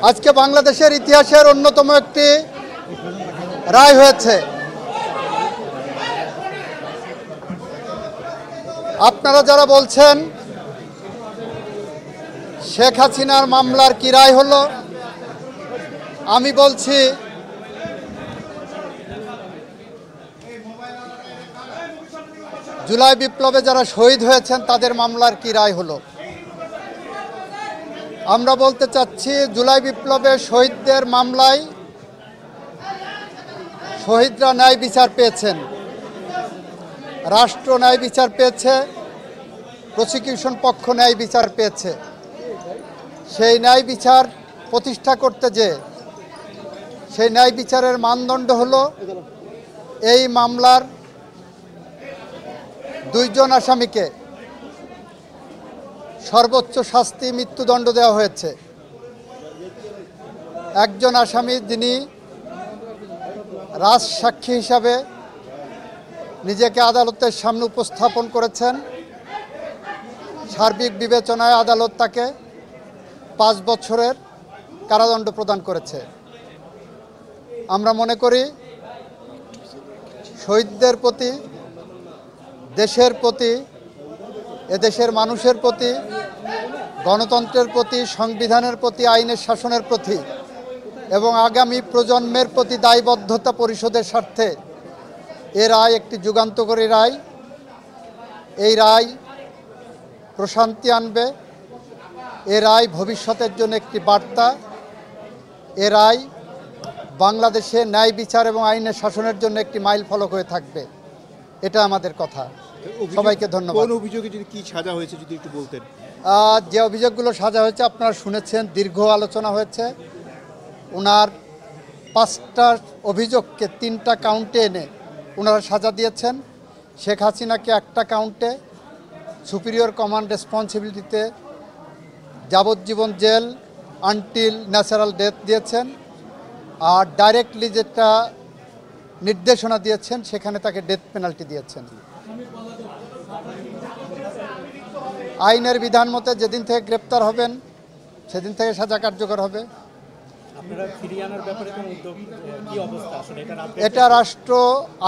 আজকে বাংলাদেশের ইতিহাসের অন্যতম একটি রায় হয়েছে। আপনারা যারা বলছেন শেখ হাসিনার মামলার কি রায় হলো, আমি বলছি জুলাই বিপ্লবে যারা শহীদ হয়েছেন তাদের মামলার কি রায় হলো। আমরা বলতে চাচ্ছি জুলাই বিপ্লবে শহীদদের মামলায় শহীদরা ন্যায় বিচার পেয়েছেন, রাষ্ট্র ন্যায় বিচার পেয়েছে, প্রসিকিউশন পক্ষ ন্যায় বিচার পেয়েছে। সেই ন্যায় বিচার প্রতিষ্ঠা করতে যে সেই ন্যায় বিচারের মানদণ্ড হলো এই মামলার দুইজন আসামিকে সর্বোচ্চ শাস্তি মৃত্যুদণ্ড দেওয়া হয়েছে। একজন আসামি যিনি রাজসাক্ষী হিসাবে নিজেকে আদালতের সামনে উপস্থাপন করেছেন, সার্বিক বিবেচনায় আদালত তাকে 5 বছরের কারাদণ্ড প্রদান করেছে। আমরা মনে করি শহীদদের প্রতি, দেশের প্রতি, এদেশের মানুষের প্রতি, গণতন্ত্রের প্রতি, সংবিধানের প্রতি, আইনের শাসনের প্রতি এবং আগামী প্রজন্মের প্রতি দায়বদ্ধতা পরিশোধের স্বার্থে এ রায় একটি যুগান্তকারী রায়। এই রায় প্রশান্তি আনবে, এ রায় ভবিষ্যতের জন্য একটি বার্তা, এ রায় বাংলাদেশে ন্যায় বিচার এবং আইনের শাসনের জন্য একটি মাইল ফলক হয়ে থাকবে। এটা আমাদের কথা। সবাইকে ধন্যবাদ। কোন অভিযোগে যদি কি সাজা হয়েছে যদি একটু বলতেন। যে অভিযোগগুলো সাজা হয়েছে আপনারা শুনেছেন, দীর্ঘ আলোচনা হয়েছে। ওনার 5টা অভিযোগকে 3টা কাউন্টে এনে ওনারা সাজা দিয়েছেন। শেখ হাসিনাকে একটা কাউন্টে সুপিরিয়র কমান্ড রেসপন্সিবিলিটিতে যাবজ্জীবন জেল আনটিল ন্যাচারাল ডেথ দিয়েছেন, আর ডাইরেক্টলি যেটা নির্দেশনা দিয়েছেন সেখানে তাকে ডেথ পেনাল্টি দিয়েছেন। আইনের বিধান মতে যেদিন থেকে গ্রেপ্তার হবেন সেদিন থেকে সাজা কার্যকর হবে। এটা রাষ্ট্র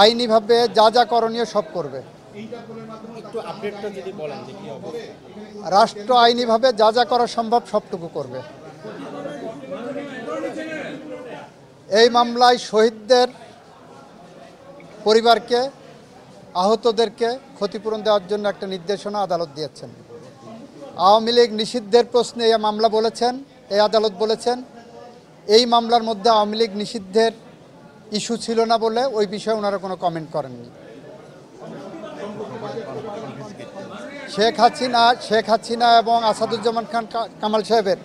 আইনিভাবে যা যা করণীয় সব করবে। রাষ্ট্র আইনিভাবে যা যা করা সম্ভব সবটুকু করবে। এই মামলায় শহীদদের পরিবারকে, আহতদেরকে ক্ষতিপূরণ দেওয়ার জন্য একটা নির্দেশনা আদালত দিয়েছেন। আওয়ামী লীগ নিষিদ্ধের প্রশ্নে এই মামলা বলেছেন, এই আদালত বলেছেন এই মামলার মধ্যে আওয়ামী লীগ নিষিদ্ধের ইস্যু ছিল না বলে ওই বিষয়ে ওনারা কোনো কমেন্ট করেননি। শেখ হাসিনা এবং আসাদুজ্জামান খান কামাল সাহেবের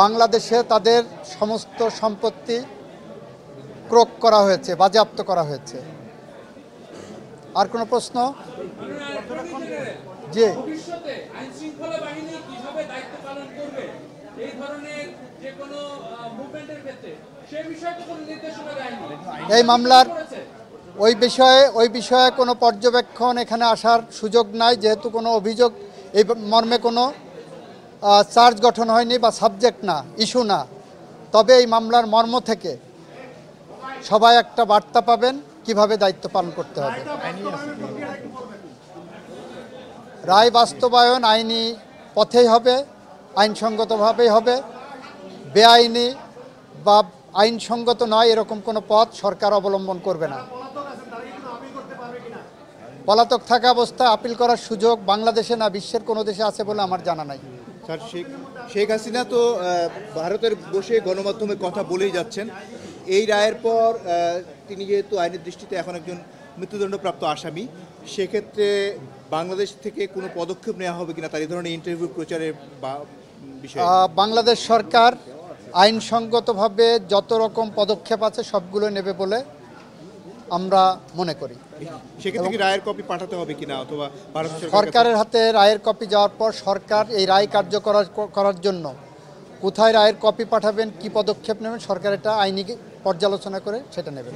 বাংলাদেশে তাদের সমস্ত সম্পত্তি ক্রোক করা হয়েছে, বাজেয়াপ্ত করা হয়েছে। আর কোনো প্রশ্ন? জি, এই মামলার ওই বিষয়ে কোনো পর্যবেক্ষণ এখানে আসার সুযোগ নাই, যেহেতু কোনো অভিযোগ এই মর্মে কোনো চার্জ গঠন হয়নি বা সাবজেক্ট না, ইস্যু না। তবে এই মামলার মর্ম থেকে সবাই একটা বার্তা পাবেন কিভাবে দায়িত্ব পালন করতে হবে। রায় বাস্তবায়ন আইনি পথেই হবে, আইনসঙ্গতভাবেই হবে। বেআইনি বা আইনসঙ্গত নয় এরকম কোনো পথ সরকার অবলম্বন করবে না। পলাতক থাকা অবস্থায় আপিল করার সুযোগ বাংলাদেশে না বিশ্বের কোনো দেশে আছে বলে আমার জানা নাই। স্যার, শেখ হাসিনা তো ভারতের বসে গণমাধ্যমে কথা বলেই যাচ্ছেন। এই রায়ের পর তিনি যেহেতু আইনের দৃষ্টিতে এখন একজন মৃত্যুদণ্ডপ্রাপ্ত আসামি, সেক্ষেত্রে বাংলাদেশ থেকে কোনো পদক্ষেপ নেওয়া হবে কিনা তার এই ধরনের ইন্টারভিউ প্রচারের বিষয়ে? বাংলাদেশ সরকার আইনসঙ্গতভাবে যত রকম পদক্ষেপ আছে সবগুলো নেবে বলে আমরা মনে করি। সেক্ষেত্রে কি রায়ের কপি পাঠাতে হবে কিনা, অথবা সরকারের হাতে রায়ের কপি যাওয়ার পর সরকার এই রায় কার্যকর করার জন্য কোথায় রায়ের কপি পাঠাবেন, কি পদক্ষেপ নেবেন, সরকার এটা আইনি পর্যালোচনা করে সেটা নেবেন।